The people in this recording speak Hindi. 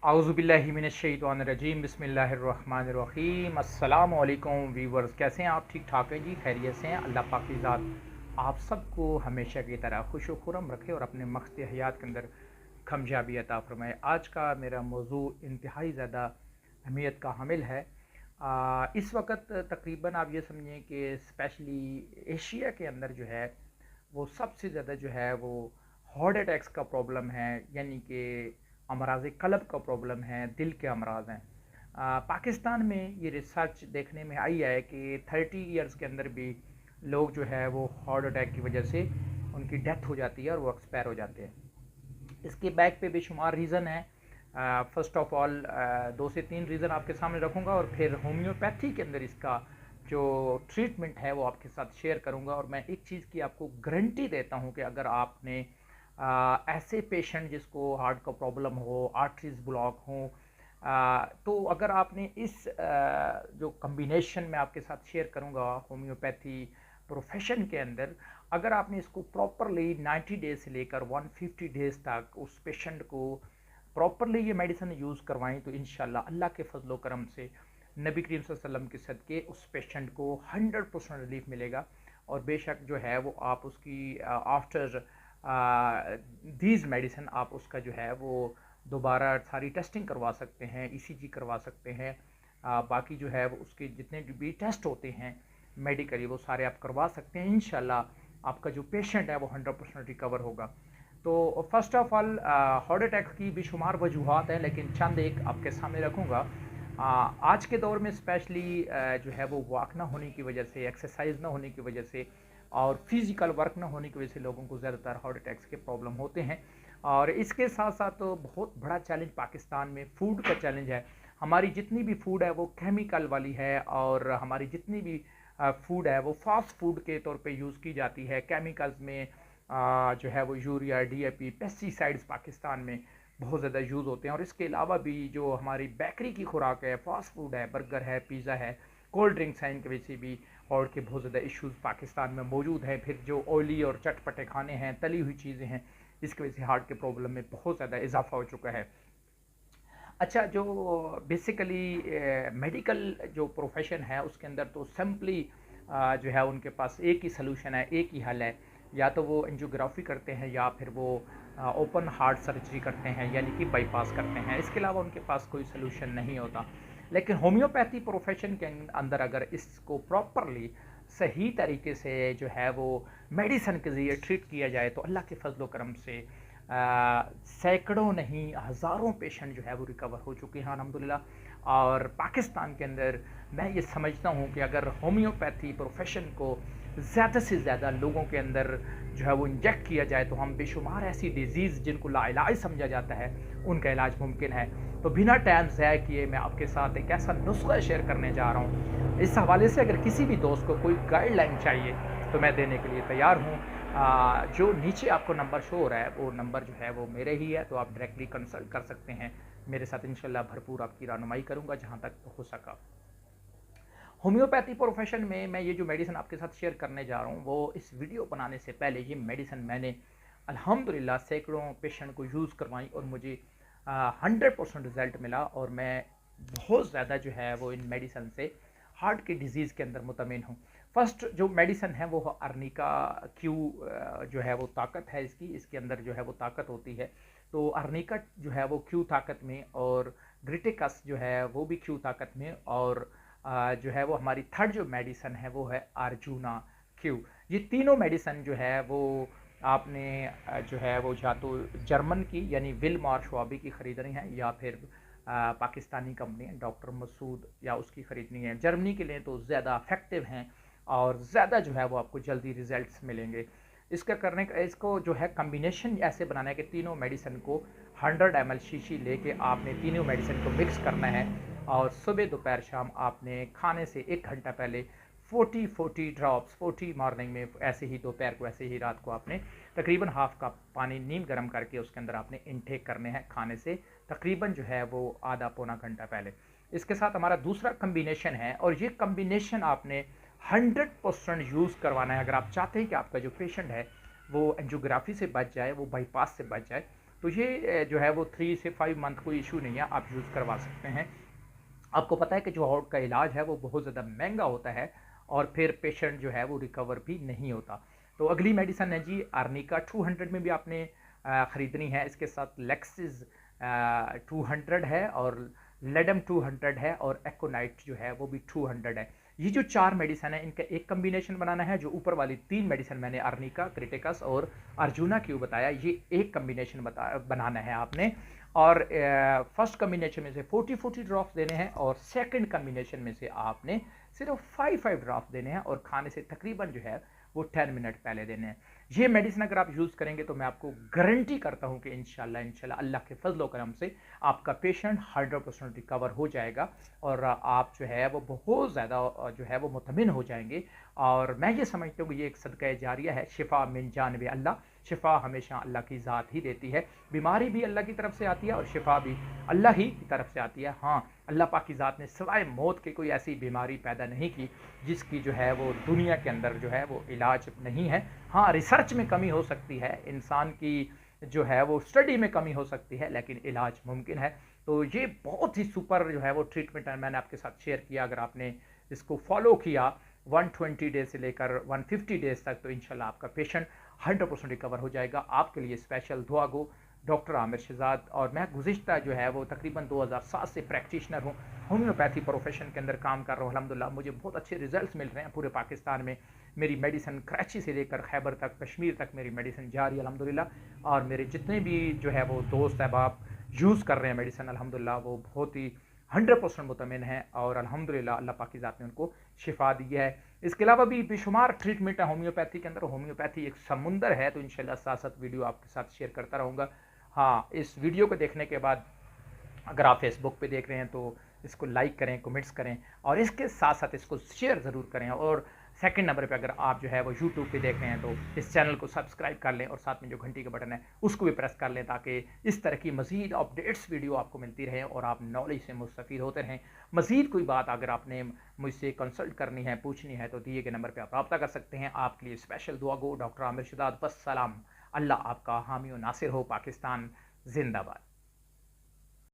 आउज़ुबिल्लाहिमिनश्शैतानिर्रजीम बिस्मिल्लाहिर्रहमानिर्रहीम। अस्सलाम वालेकुम वीवर्स, कैसे हैं आप? ठीक ठाक हैं जी, खैरियत से हैं। अल्लाह पाक की ज़ात आप सबको हमेशा की तरह खुश व खुर्रम रखे और अपने मक़सद हयात के अंदर कामयाबी अता फ़रमाए। आज का मेरा मौजू इंतहाई ज़्यादा अहमियत का हामिल है। इस वक्त तकरीबन आप ये समझें कि स्पेशली एशिया के अंदर जो है वो सबसे ज़्यादा जो है वो हार्ट अटैक्स का प्रॉब्लम है, यानी कि अमराज कल्ब का प्रॉब्लम है, दिल के अमराज हैं। पाकिस्तान में ये रिसर्च देखने में आई है कि 30 इयर्स के अंदर भी लोग जो है वो हार्ट अटैक की वजह से उनकी डेथ हो जाती है और वो एक्सपायर हो जाते हैं। इसके बैक पे बेशुमार रीज़न है। फर्स्ट ऑफ ऑल 2 से 3 रीज़न आपके सामने रखूँगा और फिर होम्योपैथी के अंदर इसका जो ट्रीटमेंट है वो आपके साथ शेयर करूँगा। और मैं एक चीज़ की आपको गारंटी देता हूँ कि अगर आपने ऐसे पेशेंट जिसको हार्ट का प्रॉब्लम हो, आर्टरीज ब्लॉक हो, तो अगर आपने इस जो कम्बिनेशन में आपके साथ शेयर करूँगा होम्योपैथी प्रोफेशन के अंदर, अगर आपने इसको प्रॉपरली 90 डेज से लेकर 150 डेज तक उस पेशेंट को प्रॉपरली ये मेडिसिन यूज़ करवाएं तो इंशाल्लाह अल्लाह के फजलो करम से नबी करीम सल्लल्लाहु अलैहि वसल्लम के सदके उस पेशेंट को 100% रिलीफ मिलेगा। और बेशक जो है वो आप उसकी आफ्टर दीज मेडिसिन आप उसका जो है वो दोबारा सारी टेस्टिंग करवा सकते हैं, ईसीजी करवा सकते हैं, बाकी जो है वो उसके जितने भी टेस्ट होते हैं मेडिकली वो सारे आप करवा सकते हैं। इंशाल्लाह आपका जो पेशेंट है वो 100% रिकवर होगा। तो first of all heart attack की बेशुमार वजूहत हैं, लेकिन चंद एक आपके सामने रखूँगा। आज के दौर में स्पेशली जो है वो वॉक ना होने की वजह से, एक्सरसाइज ना होने की वजह से और फिज़िकल वर्क ना होने की वजह से लोगों को ज़्यादातर हार्ट अटैक्स के प्रॉब्लम होते हैं। और इसके साथ साथ तो बहुत बड़ा चैलेंज पाकिस्तान में फूड का चैलेंज है। हमारी जितनी भी फूड है वो केमिकल वाली है और हमारी जितनी भी फूड है वो फास्ट फूड के तौर पे यूज़ की जाती है। केमिकल्स में जो है वो यूरिया, डीएपी, पेस्टिसाइड्स पाकिस्तान में बहुत ज़्यादा यूज़ होते हैं। और इसके अलावा भी जो हमारी बेकरी की खुराक है, फास्ट फूड है, बर्गर है, पिज़्ज़ा है, कोल्ड ड्रिंक्स हैं, इनकी वजह से भी हार्ट के बहुत ज़्यादा इश्यूज़ पाकिस्तान में मौजूद हैं। फिर जो ऑयली और चटपटे खाने हैं, तली हुई चीज़ें हैं, इसकी वजह से हार्ट के प्रॉब्लम में बहुत ज़्यादा इजाफा हो चुका है। अच्छा, जो बेसिकली मेडिकल जो प्रोफेशन है उसके अंदर तो सिंपली जो है उनके पास एक ही सलूशन है, एक ही हल है। या तो वो एंजियोग्राफी करते हैं या फिर वो ओपन हार्ट सर्जरी करते हैं, यानी कि बाईपास करते हैं। इसके अलावा उनके पास कोई सलूशन नहीं होता। लेकिन होम्योपैथी प्रोफेशन के अंदर अगर इसको प्रॉपरली सही तरीके से जो है वो मेडिसिन के ज़रिए ट्रीट किया जाए तो अल्लाह के फजलो करम से सैकड़ों नहीं हज़ारों पेशेंट जो है वो रिकवर हो चुके हैं अल्हम्दुलिल्लाह। और पाकिस्तान के अंदर मैं ये समझता हूँ कि अगर होम्योपैथी प्रोफेशन को ज़्यादा से ज़्यादा लोगों के अंदर जो है वो इंजेक्ट किया जाए तो हम बेशुमार ऐसी डिजीज़ जिनको लाइलाज समझा जाता है उनका इलाज मुमकिन है। तो बिना टाइम ज़ाया किए मैं आपके साथ एक ऐसा नुस्खा शेयर करने जा रहा हूँ। इस हवाले से अगर किसी भी दोस्त को कोई गाइडलाइन चाहिए तो मैं देने के लिए तैयार हूँ। जो नीचे आपको नंबर शो हो रहा है वो नंबर जो है वो मेरे ही है, तो आप डायरेक्टली कंसल्ट कर सकते हैं मेरे साथ। इंशाल्लाह भरपूर आपकी रहनुमाई करूँगा जहाँ तक हो सका। होम्योपैथी प्रोफेशन में मैं ये जो मेडिसिन आपके साथ शेयर करने जा रहा हूँ वो इस वीडियो बनाने से पहले ये मेडिसिन मैंने अल्हम्दुलिल्लाह सैकड़ों पेशेंट को यूज़ करवाई और मुझे 100% रिज़ल्ट मिला। और मैं बहुत ज़्यादा जो है वो इन मेडिसिन से हार्ट की डिज़ीज़ के अंदर मुतमिन हूँ। फर्स्ट जो मेडिसिन है वो अर्निका क्यू जो है वो ताकत है इसके अंदर जो है वो ताकत होती है। तो अर्निका जो है वो क्यू ताकत में, और ग्रिटिकस जो है वो भी क्यू ताकत में, और जो है वो हमारी थर्ड जो मेडिसिन है वो है अर्जुना क्यू। ये तीनों मेडिसिन जो है वो आपने जो है वो या तो जर्मन की यानी विलमार श्वाबी की ख़रीदनी है या फिर पाकिस्तानी कंपनी है डॉक्टर मसूद या उसकी ख़रीदनी है। जर्मनी के लिए तो ज़्यादा इफेक्टिव हैं और ज़्यादा जो है वो आपको जल्दी रिजल्ट्स मिलेंगे। इसका करने का इसको जो है कम्बिनेशन ऐसे बनाना है कि तीनों मेडिसिन को 100 ml शीशी लेके आपने तीनों मेडिसिन को मिक्स करना है और सुबह दोपहर शाम आपने खाने से 1 घंटा पहले 40 ड्रॉप्स 40 मॉर्निंग में, ऐसे ही दोपहर को ऐसे ही रात को आपने तकरीबन हाफ कप पानी नीम गर्म करके उसके अंदर आपने इनटेक करने हैं खाने से तकरीबन जो है वो आधा पौना घंटा पहले। इसके साथ हमारा दूसरा कम्बिनेशन है और ये कम्बिनेशन आपने 100% यूज़ करवाना है। अगर आप चाहते हैं कि आपका जो पेशेंट है वो एंजियोग्राफी से बच जाए, वो बाईपास से बच जाए, तो ये जो है वो 3 से 5 मंथ कोई इशू नहीं है, आप यूज़ करवा सकते हैं। आपको पता है कि जो हार्ट का इलाज है वो बहुत ज़्यादा महंगा होता है और फिर पेशेंट जो है वो रिकवर भी नहीं होता। तो अगली मेडिसिन है जी आर्निका, 200 में भी आपने ख़रीदनी है। इसके साथ लेक्सिस 200 है और लेडम 200 है और एकोनाइट जो है वो भी 200 है। ये जो 4 मेडिसिन है इनका एक कम्बिनेशन बनाना है। जो ऊपर वाली 3 मेडिसिन मैंने आर्निका, क्रिटिकस और अर्जुना क्यों बताया, ये एक कम्बिनेशन बनाना है आपने। और फर्स्ट कम्बिनेशन में से 40-40 ड्रॉप्स देने हैं और सेकंड कम्बिनेशन में से आपने सिर्फ 5-5 ड्रॉप्स देने हैं और खाने से तकरीबन जो है वो 10 मिनट पहले देने हैं। ये मेडिसिन अगर आप यूज़ करेंगे तो मैं आपको गारंटी करता हूँ कि इंशाल्लाह अल्लाह के फजल करम से आपका पेशेंट 100% रिकवर हो जाएगा और आप जो है वो बहुत ज़्यादा जो है वो मुतमिन हो जाएंगे। और मैं ये समझता हूँ कि ये एक सदका जारिया है। शिफा मिन जानिब अल्लाह, शिफा हमेशा अल्लाह की ज़ात ही देती है। बीमारी भी अल्लाह की तरफ से आती है और शिफा भी अल्लाह ही की तरफ से आती है। हाँ, अल्लाह पाक की ज़ात ने सिवाय मौत के कोई ऐसी बीमारी पैदा नहीं की जिसकी जो है वो दुनिया के अंदर जो है वो इलाज नहीं है। हाँ, रिसर्च में कमी हो सकती है, इंसान की जो है वो स्टडी में कमी हो सकती है, लेकिन इलाज मुमकिन है। तो ये बहुत ही सुपर जो है वो ट्रीटमेंट है, मैंने आपके साथ शेयर किया। अगर आपने इसको फॉलो किया 120 डेज से लेकर 150 डेज तक, तो इंशाल्लाह आपका पेशेंट 100% रिकवर हो जाएगा। आपके लिए स्पेशल दुआ गो डॉक्टर आमिर शहजाद। और मैं गुज़िश्ता जो है वो तकरीबन 2007 से प्रैक्टिशनर हूँ, होम्योपैथी प्रोफेशन के अंदर काम कर रहा हूँ। अल्हम्दुलिल्लाह मुझे बहुत अच्छे रिजल्ट्स मिल रहे हैं पूरे पाकिस्तान में। मेरी मेडिसिन कराची से लेकर खैबर तक, कश्मीर तक मेरी मेडिसिन जा रही है अल्हम्दुलिल्लाह। और मेरे जितने भी जो है वो दोस्त अहबाब यूज़ कर रहे हैं मेडिसिन, अल्हम्दुलिल्लाह वो बहुत ही 100% मुतमिन है और अल्हम्दुलिल्लाह अल्लाह पाक की ज़ात ने उनको शिफा दी है। इसके अलावा भी बेशुमार ट्रीटमेंट है होम्योपैथी के अंदर। होम्योपैथी एक समुंदर है, तो इंशाल्लाह साथ साथ वीडियो आपके साथ शेयर करता रहूँगा। हाँ, इस वीडियो को देखने के बाद अगर आप फेसबुक पे देख रहे हैं तो इसको लाइक करें, कमेंट्स करें और इसके साथ साथ इसको शेयर ज़रूर करें। और सेकंड नंबर पे अगर आप जो है वो यूट्यूब पे देख रहे हैं तो इस चैनल को सब्सक्राइब कर लें और साथ में जो घंटी का बटन है उसको भी प्रेस कर लें, ताकि इस तरह की मज़ीद अपडेट्स वीडियो आपको मिलती रहे और आप नॉलेज से मुस्तफ़ीद होते रहें। मज़ीद कोई बात अगर आपने मुझसे कंसल्ट करनी है, पूछनी है, तो दिए गए नंबर पर आप रब्ता कर सकते हैं। आपके लिए स्पेशल दुआ गो डॉक्टर आमिर शहजाद। बस सलाम, अल्लाह आपका हामी और नासिर हो। पाकिस्तान जिंदाबाद।